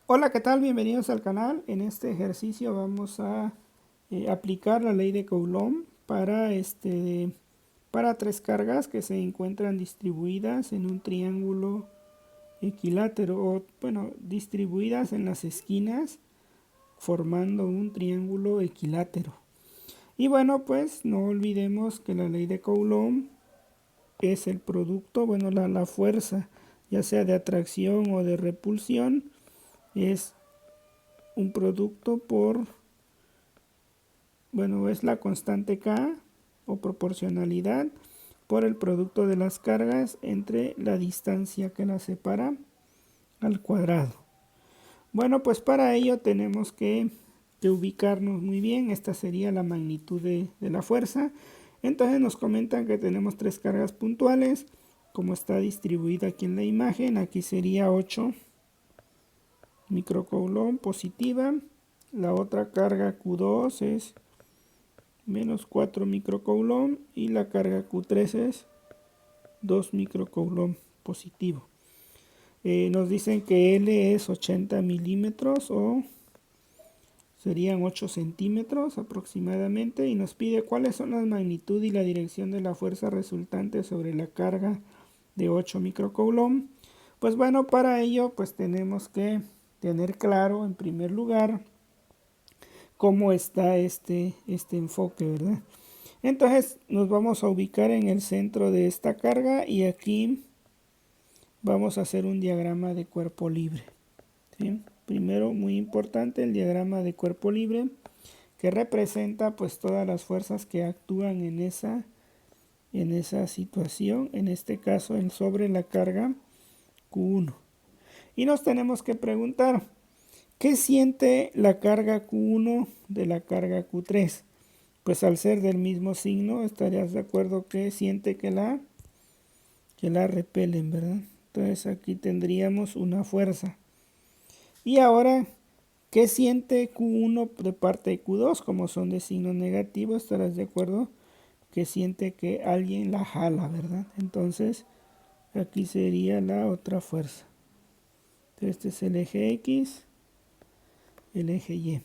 Hola, ¿qué tal? Bienvenidos al canal. En este ejercicio vamos a aplicar la ley de Coulomb para tres cargas que se encuentran distribuidas en un triángulo equilátero o, bueno, distribuidas en las esquinas formando un triángulo equilátero. Y bueno, pues no olvidemos que la ley de Coulomb es el producto, bueno, la fuerza, ya sea de atracción o de repulsión, es un producto es la constante K o proporcionalidad por el producto de las cargas entre la distancia que las separa al cuadrado. Bueno, pues para ello tenemos que ubicarnos muy bien. Esta sería la magnitud de la fuerza. Entonces nos comentan que tenemos tres cargas puntuales, como está distribuida aquí en la imagen. Aquí sería 8 microcoulomb positiva. La otra carga Q2 es menos 4 microcoulomb y la carga Q3 es 2 microcoulomb positivo. Nos dicen que L es 80 milímetros o serían 8 centímetros aproximadamente, y nos pide cuáles son la magnitud y la dirección de la fuerza resultante sobre la carga de 8 microcoulomb. Pues bueno, para ello pues tenemos que tener claro en primer lugar cómo está este enfoque, ¿verdad? Entonces nos vamos a ubicar en el centro de esta carga y aquí vamos a hacer un diagrama de cuerpo libre, ¿sí? Primero, muy importante, el diagrama de cuerpo libre, que representa pues todas las fuerzas que actúan en esa situación, en este caso sobre la carga Q1. Y nos tenemos que preguntar, ¿qué siente la carga Q1 de la carga Q3? Pues al ser del mismo signo, estarías de acuerdo que siente que la repelen, ¿verdad? Entonces aquí tendríamos una fuerza. Y ahora, ¿qué siente Q1 de parte de Q2? Como son de signo negativo, estarás de acuerdo que siente que alguien la jala, ¿verdad? Entonces aquí sería la otra fuerza. Este es el eje X, el eje Y.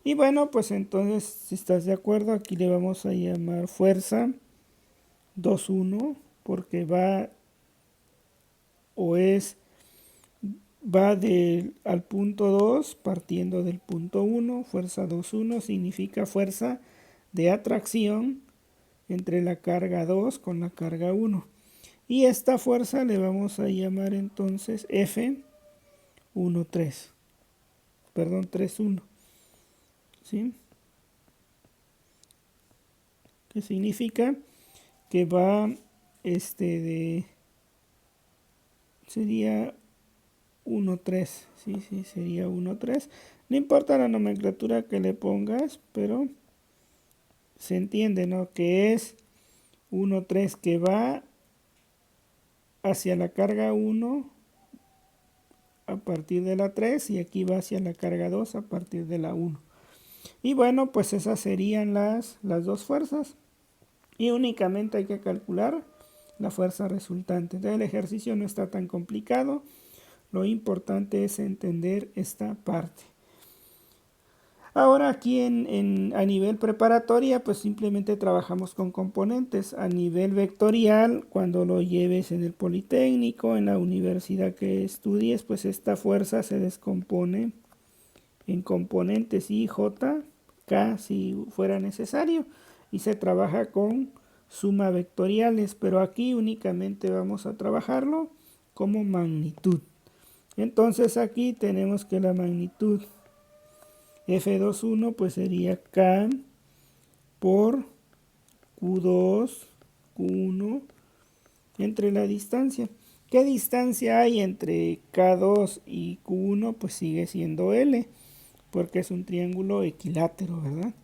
Y bueno, pues entonces, si estás de acuerdo, aquí le vamos a llamar fuerza 2,1 porque va o es va al punto 2 partiendo del punto 1. Fuerza 2,1 significa fuerza de atracción entre la carga 2 con la carga 1. Y esta fuerza le vamos a llamar entonces F13. Perdón, 3,1. ¿Sí? Que significa que va sería 1,3. Sí, sería 1,3. No importa la nomenclatura que le pongas, pero se entiende, ¿no? Que es 1,3 que va hacia la carga 1 a partir de la 3 y aquí va hacia la carga 2 a partir de la 1. Y bueno, pues esas serían las dos fuerzas. Y únicamente hay que calcular la fuerza resultante. Entonces el ejercicio no está tan complicado. Lo importante es entender esta parte. Ahora aquí a nivel preparatoria, pues simplemente trabajamos con componentes. A nivel vectorial, cuando lo lleves en el Politécnico, en la universidad que estudies, pues esta fuerza se descompone en componentes I, J, K si fuera necesario, y se trabaja con suma vectoriales, pero aquí únicamente vamos a trabajarlo como magnitud. Entonces aquí tenemos que la magnitud F21 pues sería K por Q2, Q1 entre la distancia. ¿Qué distancia hay entre K2 y Q1? Pues sigue siendo L, porque es un triángulo equilátero, ¿verdad?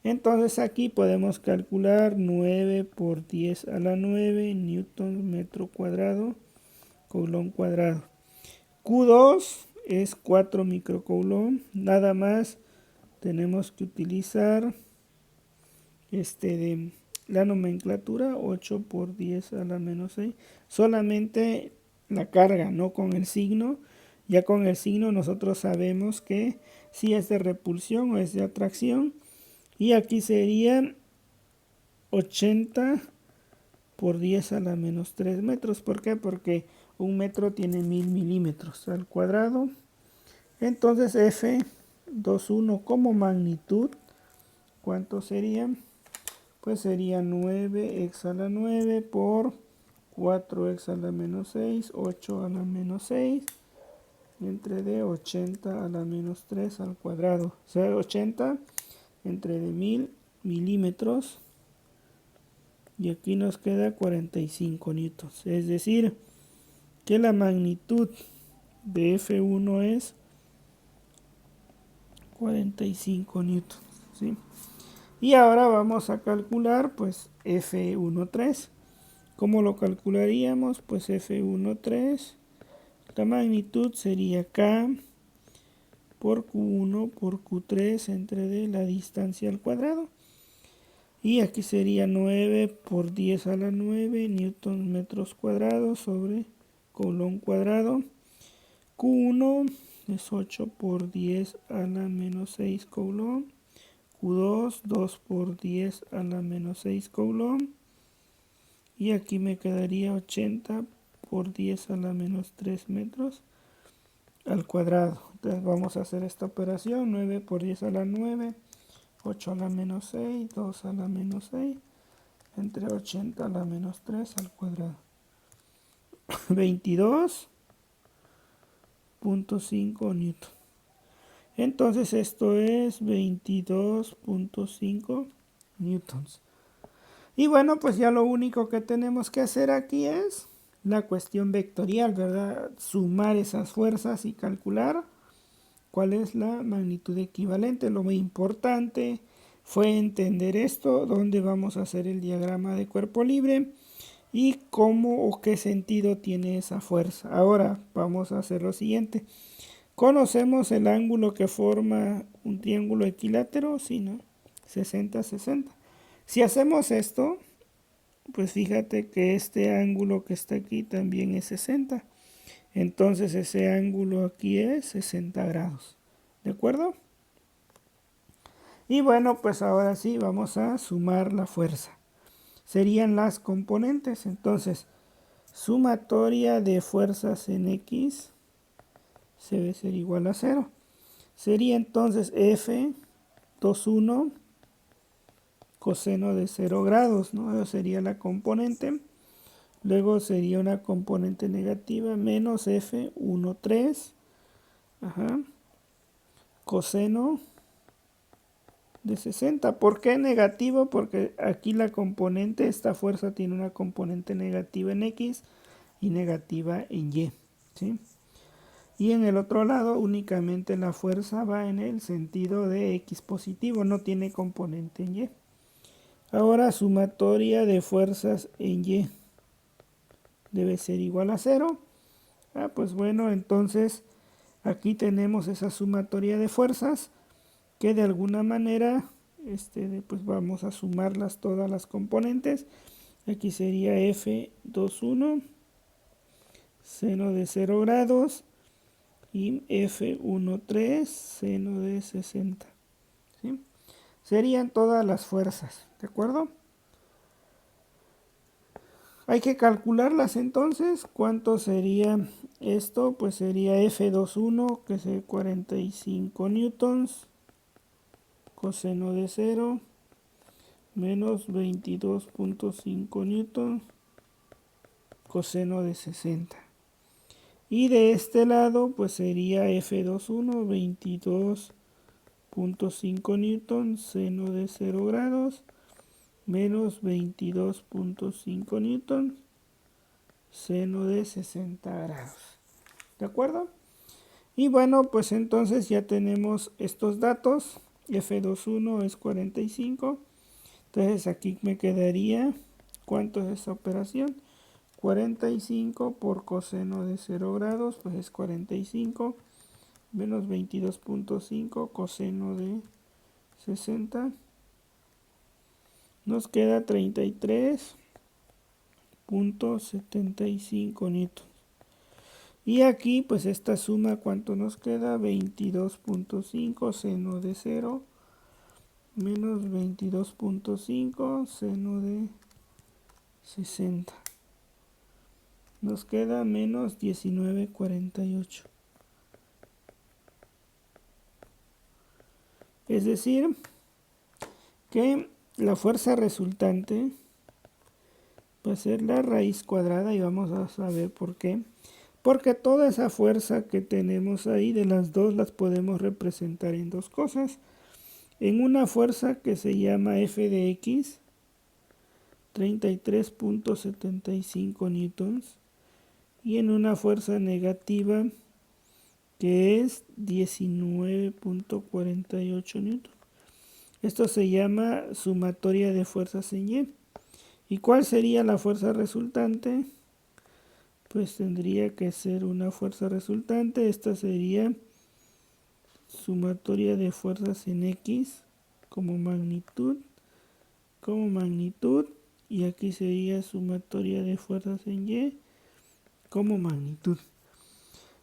Entonces aquí podemos calcular 9 por 10 a la 9 newton metro cuadrado, coulomb cuadrado. Q2 es 4 microcoulomb. Nada más tenemos que utilizar de la nomenclatura 8 por 10 a la menos 6. Solamente la carga, no con el signo. Ya con el signo nosotros sabemos que si es de repulsión o es de atracción. Y aquí sería 80 por 10 a la menos 3 metros. ¿Por qué? Porque un metro tiene 1000 milímetros al cuadrado. Entonces F21 como magnitud, ¿cuánto sería? Pues sería 9x a la 9 por 4x a la menos 6, 8 a la menos 6, entre de 80 a la menos 3 al cuadrado. O sea, 80 entre de 1000 milímetros. Y aquí nos queda 45 newtons. Es decir, que la magnitud de F1 es 45 newtons. ¿Sí? Y ahora vamos a calcular pues F13. ¿Cómo lo calcularíamos? Pues F13, la magnitud sería K por Q1 por Q3 entre D, la distancia al cuadrado. Y aquí sería 9 por 10 a la 9 newton metros cuadrados sobre Coulomb cuadrado. Q1 es 8 por 10 a la menos 6 Coulomb. Q2, 2 por 10 a la menos 6 Coulomb. Y aquí me quedaría 80 por 10 a la menos 3 metros al cuadrado. Entonces vamos a hacer esta operación. 9 por 10 a la 9, 8 a la menos 6, 2 a la menos 6, entre 80 a la menos 3 al cuadrado. 22.5 newton. Entonces esto es 22.5 newtons. Y bueno, pues ya lo único que tenemos que hacer aquí es la cuestión vectorial, ¿verdad? Sumar esas fuerzas y calcular cuál es la magnitud equivalente. Lo muy importante fue entender esto, dónde vamos a hacer el diagrama de cuerpo libre y cómo o qué sentido tiene esa fuerza. Ahora vamos a hacer lo siguiente. ¿Conocemos el ángulo que forma un triángulo equilátero? Sí, ¿no? 60-60. Si hacemos esto, pues fíjate que este ángulo que está aquí también es 60. Entonces ese ángulo aquí es 60 grados. ¿De acuerdo? Y bueno, pues ahora sí vamos a sumar la fuerza. Serían las componentes. Entonces, sumatoria de fuerzas en X se debe ser igual a 0. Sería entonces F21 coseno de 0 grados, ¿no? Eso sería la componente. Luego sería una componente negativa menos F13, coseno de 60. ¿Por qué negativo? Porque aquí la componente, esta fuerza tiene una componente negativa en X y negativa en Y, ¿sí? Y en el otro lado únicamente la fuerza va en el sentido de X positivo, no tiene componente en Y. Ahora sumatoria de fuerzas en Y debe ser igual a 0. Pues bueno, entonces aquí tenemos esa sumatoria de fuerzas que de alguna manera pues vamos a sumarlas todas las componentes. Aquí sería F21 seno de 0 grados y F13 seno de 60. ¿Sí? Serían todas las fuerzas, ¿de acuerdo? Hay que calcularlas entonces. ¿Cuánto sería esto? Pues sería F21, que es 45 newtons, coseno de 0, menos 22.5 newtons, coseno de 60. Y de este lado, pues sería F21, 22.5 newtons, seno de 0 grados, menos 22.5 newtons, seno de 60 grados. ¿De acuerdo? Y bueno, pues entonces ya tenemos estos datos. F21 es 45. Entonces aquí me quedaría, ¿cuánto es esa operación? 45 por coseno de 0 grados, pues es 45, menos 22.5 coseno de 60. Nos queda 33.75 newtons. Y aquí pues esta suma, ¿cuánto nos queda? 22.5 seno de 0 menos 22.5 seno de 60. Nos queda menos 19.48. Es decir, que la fuerza resultante va a ser la raíz cuadrada y vamos a saber por qué. Porque toda esa fuerza que tenemos ahí de las dos las podemos representar en dos cosas. En una fuerza que se llama F de X, 33.75 newtons. Y en una fuerza negativa que es 19.48 newtons. Esto se llama sumatoria de fuerzas en Y. ¿Y cuál sería la fuerza resultante? Pues tendría que ser una fuerza resultante. Esta sería sumatoria de fuerzas en X como magnitud, y aquí sería sumatoria de fuerzas en Y como magnitud.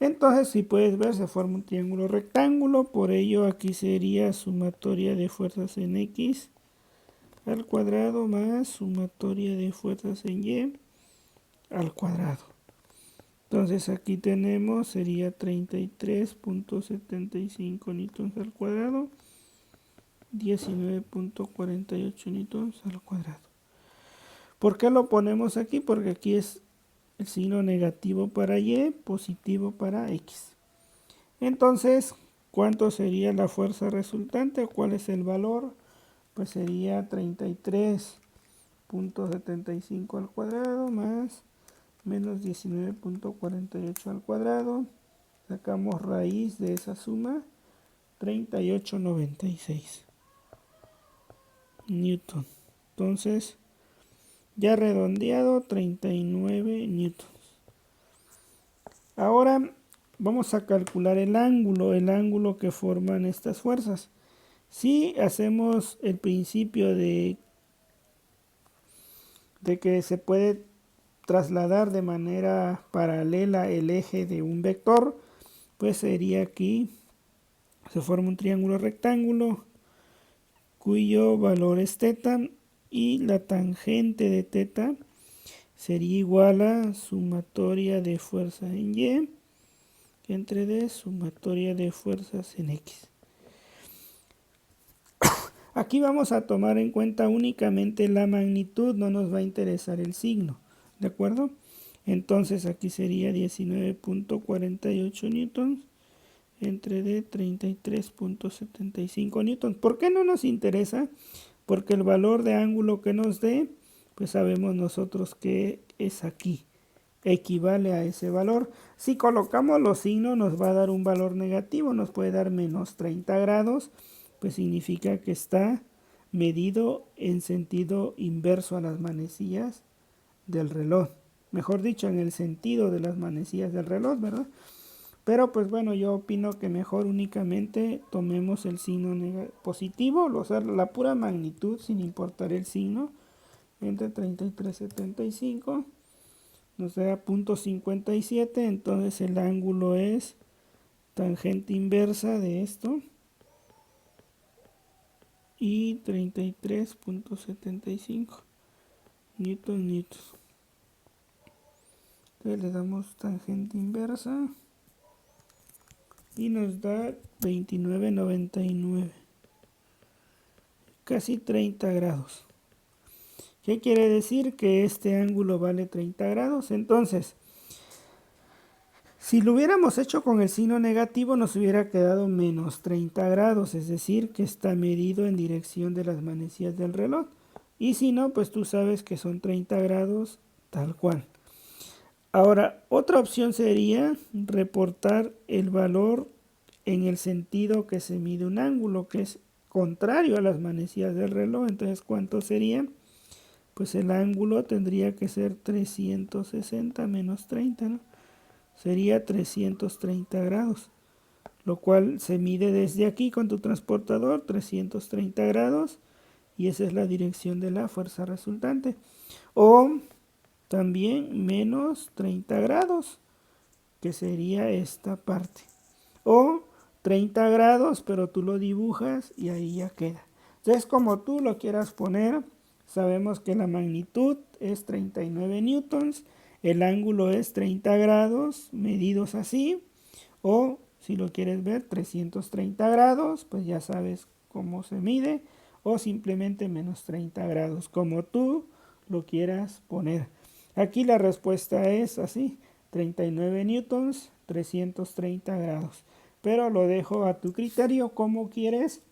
Entonces, si puedes ver, se forma un triángulo rectángulo, por ello aquí sería sumatoria de fuerzas en X al cuadrado más sumatoria de fuerzas en Y al cuadrado. Entonces aquí tenemos, sería 33.75 newtons al cuadrado, 19.48 newtons al cuadrado. ¿Por qué lo ponemos aquí? Porque aquí es el signo negativo para Y, positivo para X. Entonces, ¿cuánto sería la fuerza resultante? ¿Cuál es el valor? Pues sería 33.75 al cuadrado más menos 19.48 al cuadrado. Sacamos raíz de esa suma, 38.96 newton. Entonces, ya redondeado, 39 newtons. Ahora vamos a calcular el ángulo que forman estas fuerzas. Si hacemos el principio de que se puede trasladar de manera paralela el eje de un vector, pues sería aquí, se forma un triángulo rectángulo cuyo valor es teta y la tangente de teta sería igual a sumatoria de fuerza en Y entre D sumatoria de fuerzas en X. Aquí vamos a tomar en cuenta únicamente la magnitud, no nos va a interesar el signo, ¿de acuerdo? Entonces aquí sería 19.48 newtons entre D 33.75 newtons. ¿Por qué no nos interesa? Porque el valor de ángulo que nos dé, pues sabemos nosotros que es aquí, equivale a ese valor. Si colocamos los signos nos va a dar un valor negativo, nos puede dar menos 30 grados, pues significa que está medido en sentido inverso a las manecillas del reloj. Mejor dicho, en el sentido de las manecillas del reloj, ¿verdad? Pero pues bueno, yo opino que mejor únicamente tomemos el signo positivo, o sea, la pura magnitud sin importar el signo, entre 33.75 nos da 0.57, entonces el ángulo es tangente inversa de esto y 33.75 newton. Entonces le damos tangente inversa y nos da 29.99, casi 30 grados. ¿Qué quiere decir? Que este ángulo vale 30 grados. Entonces, si lo hubiéramos hecho con el signo negativo, nos hubiera quedado menos 30 grados, es decir, que está medido en dirección de las manecillas del reloj. Y si no, pues tú sabes que son 30 grados tal cual. Ahora, otra opción sería reportar el valor en el sentido que se mide un ángulo, que es contrario a las manecillas del reloj. Entonces, ¿cuánto sería? Pues el ángulo tendría que ser 360 menos 30, ¿no? Sería 330 grados, lo cual se mide desde aquí con tu transportador, 330 grados, y esa es la dirección de la fuerza resultante. O también menos 30 grados, que sería esta parte. O 30 grados, pero tú lo dibujas y ahí ya queda. Entonces, como tú lo quieras poner, sabemos que la magnitud es 39 newtons, el ángulo es 30 grados, medidos así, o si lo quieres ver 330 grados, pues ya sabes cómo se mide, o simplemente menos 30 grados, como tú lo quieras poner. Aquí la respuesta es así, 39 newtons, 330 grados. Pero lo dejo a tu criterio, cómo quieres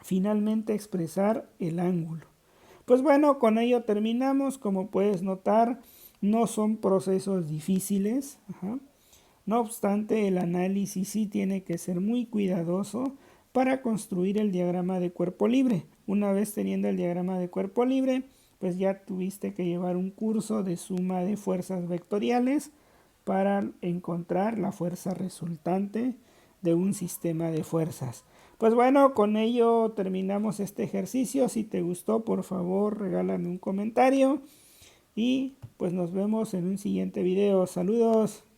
finalmente expresar el ángulo. Pues bueno, con ello terminamos. Como puedes notar, no son procesos difíciles. No obstante, el análisis sí tiene que ser muy cuidadoso para construir el diagrama de cuerpo libre. Una vez teniendo el diagrama de cuerpo libre, pues ya tuviste que llevar un curso de suma de fuerzas vectoriales para encontrar la fuerza resultante de un sistema de fuerzas. Pues bueno, con ello terminamos este ejercicio. Si te gustó, por favor, regálame un comentario y pues nos vemos en un siguiente video. Saludos.